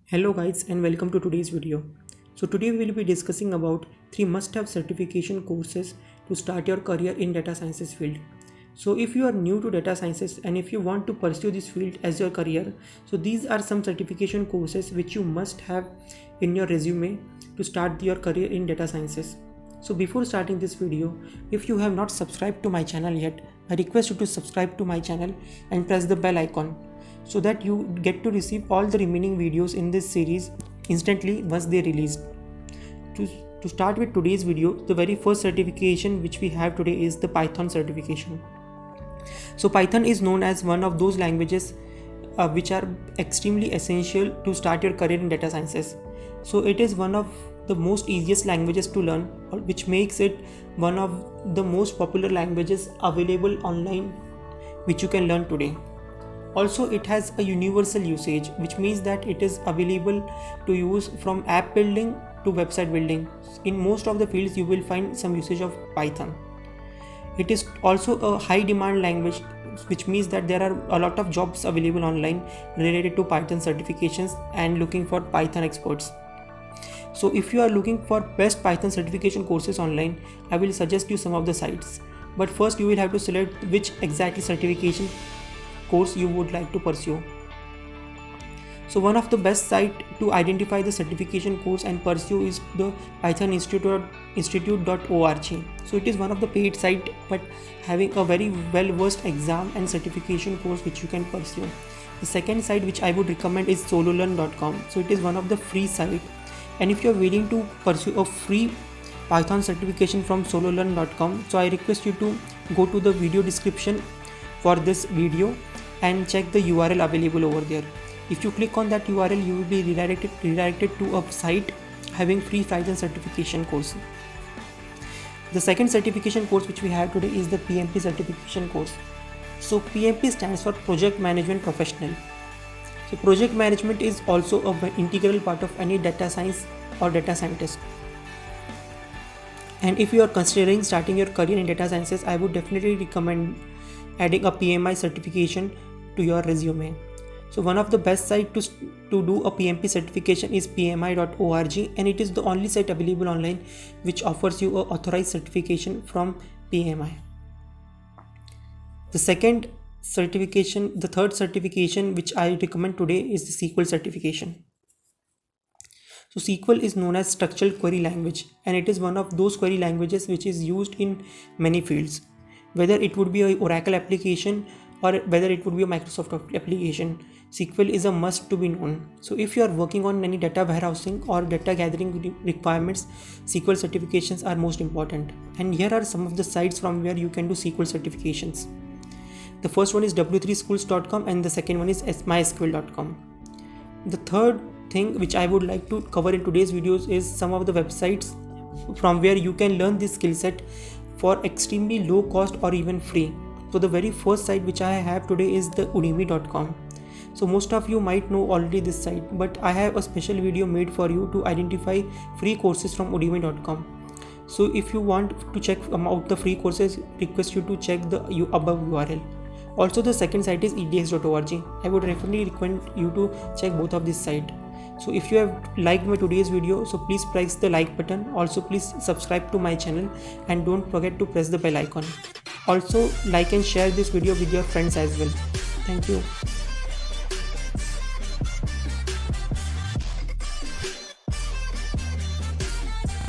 Hello guys and welcome to today's video. So today we will be discussing about 3 must-have certification courses to start your career in data sciences field. So if you are new to data sciences and if you want to pursue this field as your career, so these are some certification courses which you must have in your resume to start your career in data sciences. So before starting this video, if you have not subscribed to my channel yet, I request you to subscribe to my channel and press the bell icon so that you get to receive all the remaining videos in this series instantly once they released. To start with today's video, the very first certification which we have today is the Python certification. So Python is known as one of those languages which are extremely essential to start your career in data sciences. So it is one of the most easiest languages to learn, which makes it one of the most popular languages available online which you can learn today. Also, it has a universal usage, which means that it is available to use from app building to website building. In most of the fields, you will find some usage of Python. It is also a high demand language, which means that there are a lot of jobs available online related to Python certifications and looking for Python experts. So if you are looking for best Python certification courses online, I will suggest you some of the sites. But first you will have to select which exactly certification course you would like to pursue. So one of the best site to identify the certification course and pursue is the Python institute.org. So it is one of the paid site but having a very well versed exam and certification course which you can pursue. The second site which I would recommend is sololearn.com. So it is one of the free site, and if you are willing to pursue a free Python certification from sololearn.com, so I request you to go to the video description for this video and check the URL available over there. If you click on that URL, you will be redirected to a site having free Python certification course. The second certification course which we have today is the PMP certification course. So PMP stands for Project Management Professional. So project management is also an integral part of any data science or data scientist. And if you are considering starting your career in data sciences, I would definitely recommend adding a PMI certification to your resume. So one of the best sites to do a PMP certification is pmi.org, and it is the only site available online which offers you an authorized certification from PMI. The third certification which I recommend today is the SQL certification. So SQL is known as structured query language, and it is one of those query languages which is used in many fields. Whether it would be an Oracle application or whether it would be a Microsoft application, SQL is a must to be known. So if you are working on any data warehousing or data gathering requirements, SQL certifications are most important. And here are some of the sites from where you can do SQL certifications. The first one is w3schools.com and the second one is mysql.com. The third thing which I would like to cover in today's videos is some of the websites from where you can learn this skill set for extremely low cost or even free. So the very first site which I have today is the udemy.com. So most of you might know already this site, but I have a special video made for you to identify free courses from udemy.com. So if you want to check out the free courses, request you to check the above URL. Also the second site is eds.org. I would definitely recommend you to check both of these sites. So if you have liked my today's video, so please press the like button. Also please subscribe to my channel and don't forget to press the bell icon. Also like and share this video with your friends as well. Thank you.